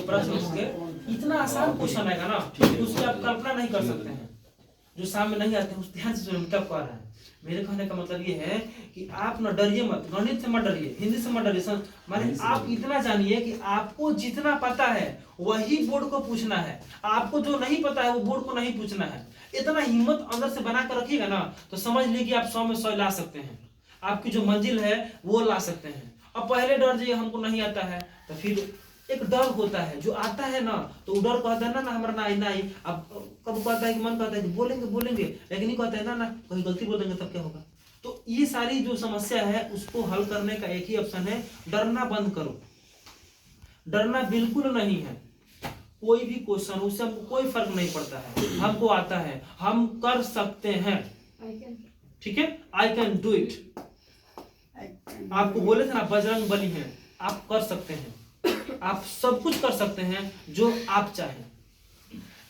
प्रश्न उसके इतना आसान क्वेश्चन आएगा ना उसकी आप कल्पना नहीं कर सकते हैं। जो सामने नहीं आते हैं उस ध्यान से सुनिए क्या कह रहा है। मेरे कहने का मतलब ये है कि आप ना डरिए मत, गणित से मत डरिए, हिंदी से मत डरिए, माने आप इतना जानिए कि आपको जितना पता है वही बोर्ड को पूछना है, आपको जो नहीं पता है वो बोर्ड को नहीं पूछना है। इतना हिम्मत अंदर से बना कर रखिएगा ना तो समझ लीजिए आप 100 में 100 ला सकते हैं, आपकी जो मंजिल है वो ला सकते हैं। अब पहले डर जाइए हमको नहीं आता है तो फिर एक डर होता है, जो आता है ना तो वो डर कहता है ना हमारा ना ही। अब कब कहता है कि मन कहता है कि बोलेंगे लेकिन नहीं कहता है ना कहीं गलती बोल देंगे तब क्या होगा। तो ये सारी जो समस्या है उसको हल करने का एक ही ऑप्शन है, डरना बंद करो। डरना बिल्कुल नहीं है, कोई भी क्वेश्चन उससे हमको कोई फर्क नहीं पड़ता है, हमको आता है, हम कर सकते हैं, ठीक है। I can do it. आपको बोले थे ना बजरंग बली है, आप कर सकते हैं, आप सब कुछ कर सकते हैं जो आप चाहें।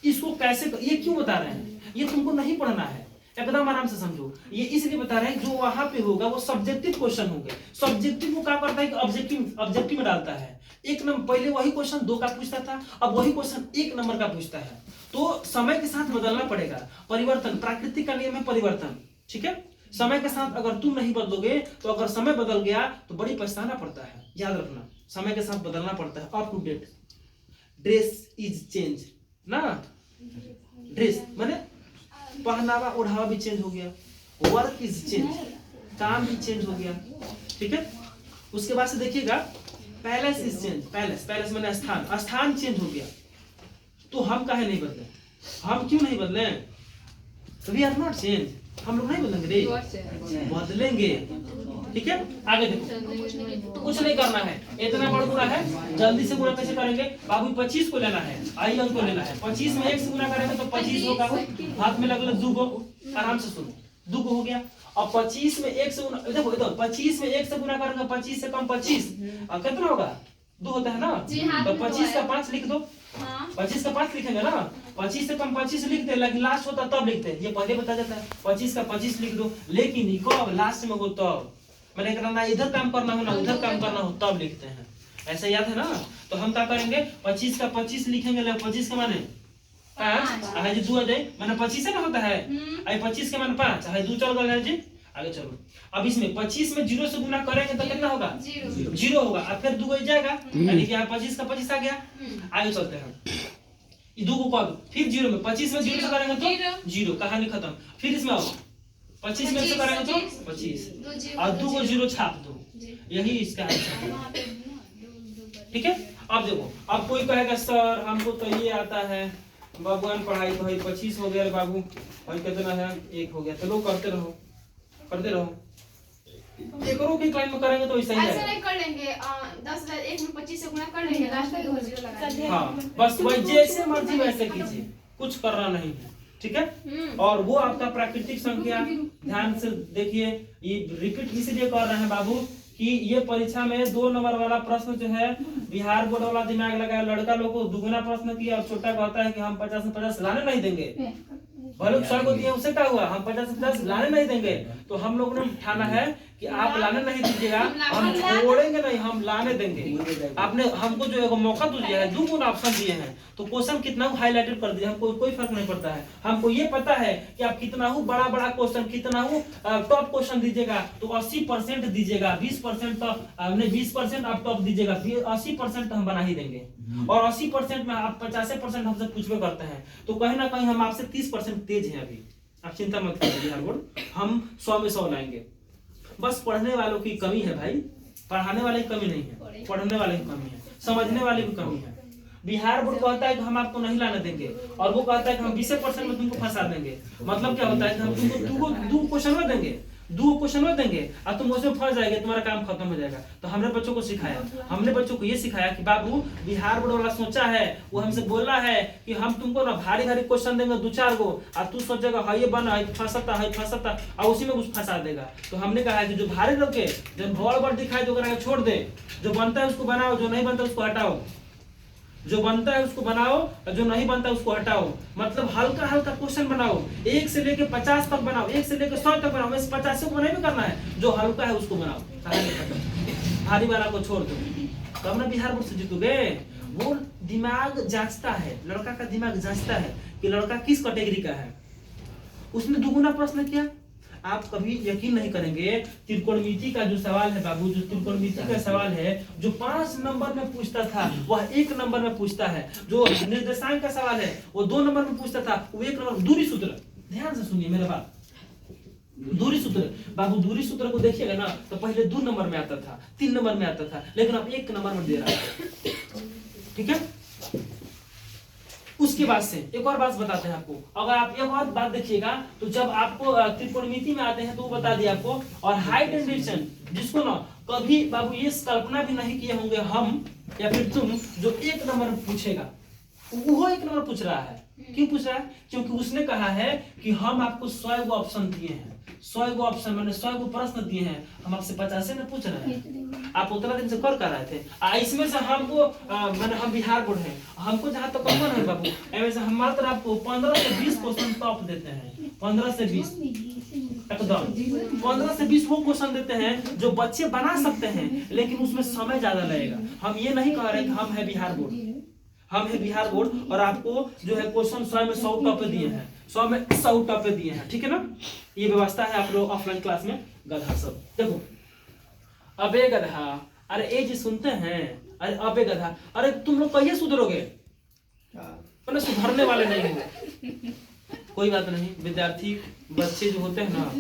इसको कैसे ये क्यों बता रहे हैं, ये तुमको नहीं पढ़ना है, एकदम आराम से समझो। ये इसलिए बता रहे हैं जो वहां पे होगा वो सब्जेक्टिव क्वेश्चन होंगे। सब्जेक्टिव को क्या करता है कि ऑब्जेक्टिव में डालता है। एक नंबर पहले वही क्वेश्चन 2 का पूछता था, अब वही क्वेश्चन 1 नंबर का पूछता है। तो समय के साथ बदलना पड़ेगा, परिवर्तन प्राकृतिक का नियम है, परिवर्तन, ठीक है। समय के साथ अगर तुम नहीं बदलोगे तो अगर समय बदल गया तो बड़ी पछताना पड़ता है, याद रखना। समय के साथ बदलना पड़ता है, up to date. Dress is change ना, ड्रेस माने पहनावा ओढ़ावा भी चेंज हो गया, वर्क इज चेंज, काम भी चेंज हो गया, ठीक है। उसके बाद से देखिएगा पैलेस इज चेंज, पैलेस माने स्थान चेंज हो गया। तो हम काहे नहीं बदले, हम क्यों नहीं बदले, वी आर नॉट चेंज, हम लोग नहीं बदलेंगे, बदलेंगे, ठीक है। आगे देखो, कुछ नहीं करना है, इतना बड़ा गुना है, जल्दी से गुना कैसे करेंगे बाबू, 25 को लेना है, आई अंक को लेना है। 25 में 1 से गुना करेंगे तो 25 होगा, हाथ में लगल 2 को, आराम से सुनो, 2 को हो गया। और 25 में 1 से गुना, देखो इधर 25 में 1 से गुना करेंगे, 25 से कम 25 कितना होगा, 2 होता है ना, तो 25 का 5 लिख दो, 25 का 5 लिखेंगे ना, 25 से कम 25 लिखते, लेकिन लास्ट होता तब लिखते, ये पहले बता जाता है। 25 का 25 लिख दो, लेकिन कब लास्ट में हो तब, मैंने करना इधर काम करना हो ना उधर काम करना हो तब लिखते हैं, ऐसा याद है ना। तो हम क्या करेंगे, 25 का 25 लिखेंगे, 25 का माने 5 है जी, 2 आ जाए माने 25 से ना होता है, आई 25 के माने 5 है, 2 चल गए जी। आगे चलो, अब इसमें 25 में 0 से गुना करेंगे तो कितना होगा, 0 होगा, अब फिर 2 जाएगा, यानी कि 25 का 25 आ गया। आगे चलते हैं, 2 को कब फिर 0 में, 25 में 0 से करेंगे तो 0, कहानी खत्म। फिर इसमें आओ, 25 में से करेंगे तो 25 और 2 को 0 छाप दो, यही इसका आंसर है, ठीक है। अब देखो, अब कोई कहेगा सर हमको तो ये आता है, भगवान पढ़ाई तो भाई 25 हो गया बाबू, भाई कितना है 1 हो गया, चलो करते रहो। एक और भी क्लाइम में करेंगे तो ऐसा ही है, ऐसा नहीं कर लेंगे, 10,000 1 में 25 से गुना कर लेंगे, लास्ट में 2 0 लगा देंगे। हाँ बस वही जैसे मर्जी वैसे कीजिए, कुछ करना नहीं है, ठीक है। और वो आपका प्राकृतिक संख्या, ध्यान से देखिए, ये रिपीट इसलिए कर रहे हैं बाबू कि ये परीक्षा में 2 नंबर वाला प्रश्न जो है बिहार बोर्ड वाला दिमाग लगाया, लड़का लोग को दुगुना प्रश्न किया और छोटा कहता है कि हम 50 में 50 लाने नहीं देंगे, भले सर को दिया उससे क्या हुआ, हम 50 से 50 लाने नहीं देंगे। तो हम लोगों ने ठाना है कि आप लाने नहीं दीजिएगा, हम छोड़ेंगे नहीं, हम लाने देंगे। आपने हमको जो एक मौका तो दिया है, 2 गुना ऑप्शन दिए हैं, तो क्वेश्चन कितना हाईलाइटेड कर दिया, हमको कोई फर्क नहीं पड़ता है। हमको ये पता है कि आप कितना हो बड़ा क्वेश्चन, कितना हो टॉप क्वेश्चन दीजिएगा तो 80% दीजिएगा, 20% तो हमने 20% आप टॉप दीजिएगा, 80% तो हम बना ही देंगे, और 80% में आप 50% हमसे पूछवे करते हैं, तो कहीं ना कहीं हम आपसे 30% तेज हैं अभी। आप चिंता मत कीजिए बिहार बोर्ड, हम 100 में 100 लाएंगे। बस पढ़ने वालों की कमी है भाई, पढ़ाने वाले की कमी नहीं है, पढ़ने वाले की कमी है, समझने वाले की कमी है। बिहार बोर्ड कहता है कि हम आपको नहीं लाने देंगे, और वो कहता है कि हम 20% में तुमको फंसा देंगे। मतलब क्या होता है कि हम तुमको 2 क्वेश्चन देंगे, 2 क्वेश्चन देंगे और तुम उसमें फंस जाएंगे, तुम्हारा काम खत्म हो जाएगा। तो हमने बच्चों को सिखाया, हमने बच्चों को ये सिखाया कि बाबू बिहार बोर्ड वाला सोचा है, वो हमसे बोला है कि हम तुमको ना भारी क्वेश्चन देंगे 2-4 गो, और तू सोचेगा हाँ ये बना है फंसता और उसी में कुछ फंसा देगा। तो हमने कहा है कि जो भारी लोग के जब बड़ दिखाए तो छोड़ दे, जो बनता है उसको बनाओ, जो नहीं बनता उसको हटाओ, जो बनता है उसको बनाओ और जो नहीं बनता उसको हटाओ। मतलब हल्का क्वेश्चन बनाओ, 1 से लेके 50 तक बनाओ, 1 से लेके 100 तक बनाओ, वैसे 50 को नहीं करना है, जो हल्का है उसको बनाओ, भारी वाला को छोड़ दो, तब ना बिहार बोर्ड से जीतोगे। वो दिमाग जांचता है, लड़का का दिमाग जांचता है कि लड़का किस कैटेगरी का है। उसने दुगुना प्रश्न किया। आप कभी यकीन नहीं करेंगे, त्रिकोणमिति का जो सवाल है बाबू, जो त्रिकोणमिति का सवाल है जो 5 नंबर में पूछता था वह 1 नंबर में पूछता है। जो निर्देशांक का सवाल है वो 2 नंबर में पूछता था, वो 1 नंबर। दूरी सूत्र, ध्यान से सुनिए मेरा बात, दूरी सूत्र बाबू, दूरी सूत्र को देखिएगा ना तो पहले 2 नंबर में आता था, 3 नंबर में आता था, लेकिन अब 1 नंबर में दे रहा है। ठीक है। उसके बाद से एक और बात बताते हैं आपको। अगर आप एक और बात देखिएगा तो जब आपको त्रिकोणमिति में आते हैं तो वो बता दिया आपको। और हाइट एंड डिस्टेंस, जिसको ना कभी बाबू ये कल्पना भी नहीं किए होंगे हम या फिर तुम, जो 1 नंबर पूछेगा वो 1 नंबर पूछ रहा है। क्यों पूछ रहा है? क्योंकि उसने कहा है कि हम आपको 100 गो ऑप्शन दिए हैं, 100 गो ऑप्शन मैंने 100 गो प्रश्न दिए हैं, हम आपसे 50 में पूछ रहे हैं। आप उतना दिन से कर रहे थे। इसमें से हमको मैंने, हम बिहार बोर्ड है, हमको जहाँ तक कॉमन है बाबू, ऐसे हम मात्र आपको 15 से 20 क्वेश्चन टॉप देते हैं। 15 से 20 एकदम 15 से 20 वो क्वेश्चन देते हैं जो बच्चे बना सकते हैं, लेकिन उसमें समय ज्यादा लगेगा। हम ये नहीं कह रहे कि हम है बिहार बोर्ड, हम है बिहार बोर्ड और आपको जो है क्वेश्चन 100 में 100 टॉप दिए हैं, 100 में 100 टॉप दिए हैं। ठीक है ना। ये व्यवस्था है आप लोग ऑफलाइन क्लास में। गधा सब देखो, अबे गधा, अरे ए जी सुनते हैं, अरे अबे गधा, अरे तुम लोग कहिए सुधरोगे? मैंने सुधरने वाले नहीं हो। कोई बात नहीं, विद्यार्थी बच्चे जो होते हैं ना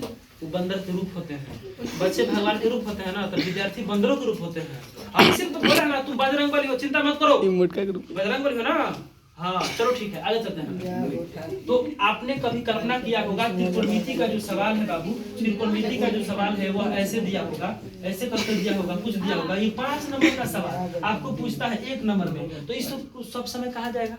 वो बंदर के रूप होते हैं, बच्चे भगवान के रूप होते हैं ना, तो विद्यार्थी बंदरों के रूप होते हैं। अब सिर्फ तो बोला ना तुम बजरंग बली हो, चिंता मत करो, बजरंग बली हो ना। हाँ चलो ठीक है, आगे चलते हैं। तो आपने कभी कल्पना किया होगा त्रिकोणमिति का जो सवाल है बाबू, त्रिकोणमिति का जो सवाल है वो ऐसे दिया होगा, ऐसे करके दिया होगा, कुछ दिया होगा। ये 5 नंबर का सवाल आपको पूछता है 1 नंबर में, तो इसको सब समय कहा जाएगा।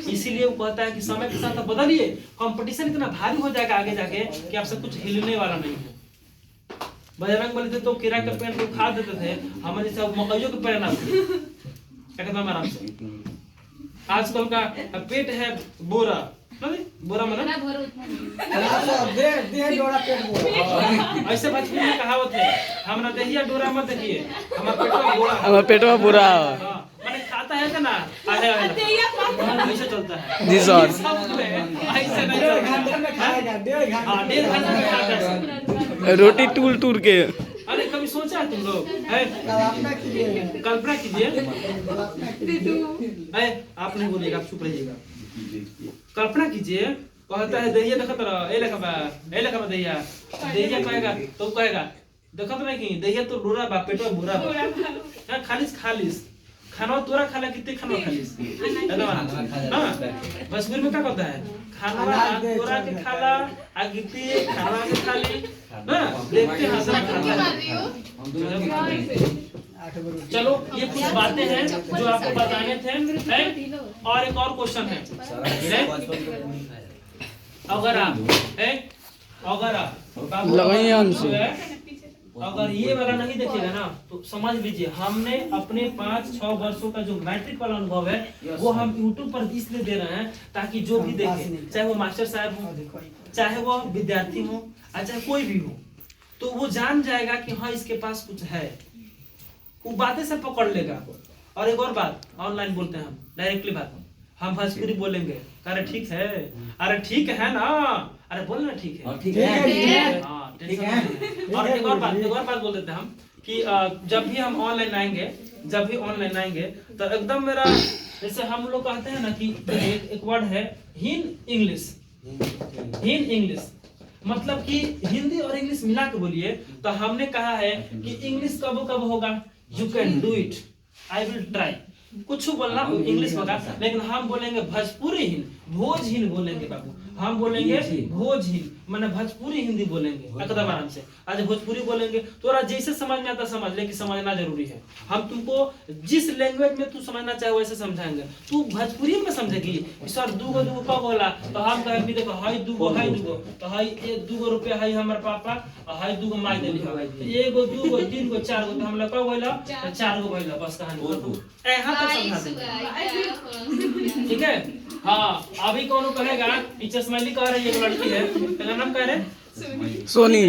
इसीलिए वो कहता है कि समय के साथ बदलिए, कंपटीशन इतना भारी हो जाएगा आगे जाके कि आपसे कुछ हिलने वाला नहीं है। बजरंग बली थे तो केरा के पेड़ को खा देते थे, हमारे जैसे मकइयों के पेड़ ना थे। क्या कहता है आराम से। आजकल का पेट है बोरा, बोरा मतलब ऐसे बचपन में कहावत है, हमारा दहिया डोरा मत देखिए, हमारा पेटवा बोरा। मैंने खाता है क्या ना, ऐसे चलता है जी सर। ऐसे नहीं चलता, 1.5 घंटा में खाता है रोटी टूल टूल के। अरे कभी सोचा है तुम लोग? कल्पना कीजिए। आप नहीं बोलिएगा, आप चुप रहिएगा। कल्पना कीजिए, कहता है दहिया देखत रहो, ए लेखा बा दहिया, दहिया कहेगा तो कहेगा देखत नहीं कि दहिया तो डोरा बा, पेटवा बुरा बा, खालिस खाना तोरा खाला, कितने खाना खालिस। भोजपुरी में क्या कहता है, खाना तोरा के खाला आ कितने खाना के खाली। देखते हैं चलो, ये कुछ बातें हैं जो आपको बताने थे। और एक और क्वेश्चन है, अगर आप अगर ये वाला नहीं देखिएगा ना तो समझ लीजिए हमने अपने 5-6 वर्षों का जो मैट्रिक वाला अनुभव है वो हम YouTube पर इसलिए दे रहे हैं ताकि जो भी देखे, चाहे वो मास्टर साहब हो, चाहे वो विद्यार्थी हो, चाहे कोई भी हो, तो वो जान जाएगा कि हाँ इसके पास कुछ है, वो बातें से पकड़ लेगा। और एक और बात, ऑनलाइन बोलते हैं हम डायरेक्टली बात, हम भोजपुरी बोलेंगे, अरे ठीक है, अरे ठीक है ना, अरे बोलना ठीक है, ठीक है, हाँ ठीक है। और एक और बात बोल देते हैं हम कि जब भी हम ऑनलाइन आएंगे तो एकदम मेरा, जैसे हम लोग कहते हैं ना कि एक वर्ड है हिन इंग्लिश, मतलब कि हिंदी और इंग्लिश मिला के बोलिए। तो हमने कहा है कि इंग्लिश कब होगा, you can do it, I will try, कुछ बोलना इंग्लिश होगा, लेकिन हम बोलेंगे भोजपुरी हिंद, भोज हिंद बोलेंगे बाबू, हम बोलेंगे भोज हिंद, मैंने भोजपुरी हिंदी बोलेंगे एकदम आराम से। आज भोजपुरी बोलेंगे, तोरा जैसे समझ में आता समझ, लेकिन समझना जरूरी है। हम तुमको जिस लैंग्वेज में तू समझना चाहे वैसे समझाएंगे, तू भोजपुरी में समझेगी सर दूगो कब बोला, तो हम कहेंगे देखो हाई दूगो, तो हाई 2 रुपया हाई हमारे पापा, हाई 2 माई देली, 1 2 3 4 तो हम लोग कब बोला, 4 बोला, बस कहानी यहाँ तक समझा देंगे। ठीक है। हाँ, अभी कौन कहेगा टीचर स्माइली कह रही है, एक लड़की है, तेरा नाम कह रहे सोनी,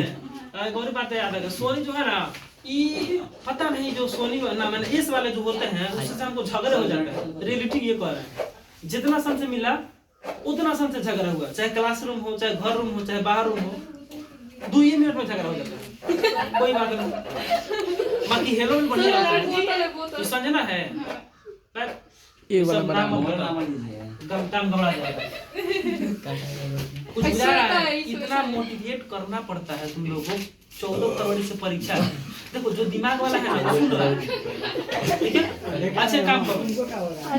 गौरी बात याद है, सोनी जो है ना ये पता नहीं जो सोनी ना मैंने इस वाले जो होते हैं उससे हमको झगड़े हो जाते हैं। रियलिटी ये कह रहे हैं, जितना सन से मिला उतना सन से झगड़ा हुआ, चाहे क्लासरूम हो, चाहे घर रूम हो, चाहे बाहर रूम हो, 2 ही मिनट में झगड़ा हो जाता है। कोई बात नहीं, बाकी हेलो भी बढ़िया लगता है। तो संजना है ये वाला बना काम घबरा जाएगा। कुछ बुझा रहा है, इतना मोटिवेट करना पड़ता है तुम लोगों को। 14 फरवरी से परीक्षा है, देखो जो दिमाग वाला है ना सुन रहा है, ठीक है, अच्छे काम करो,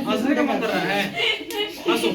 हंसने का मन कर रहा है, हंसो।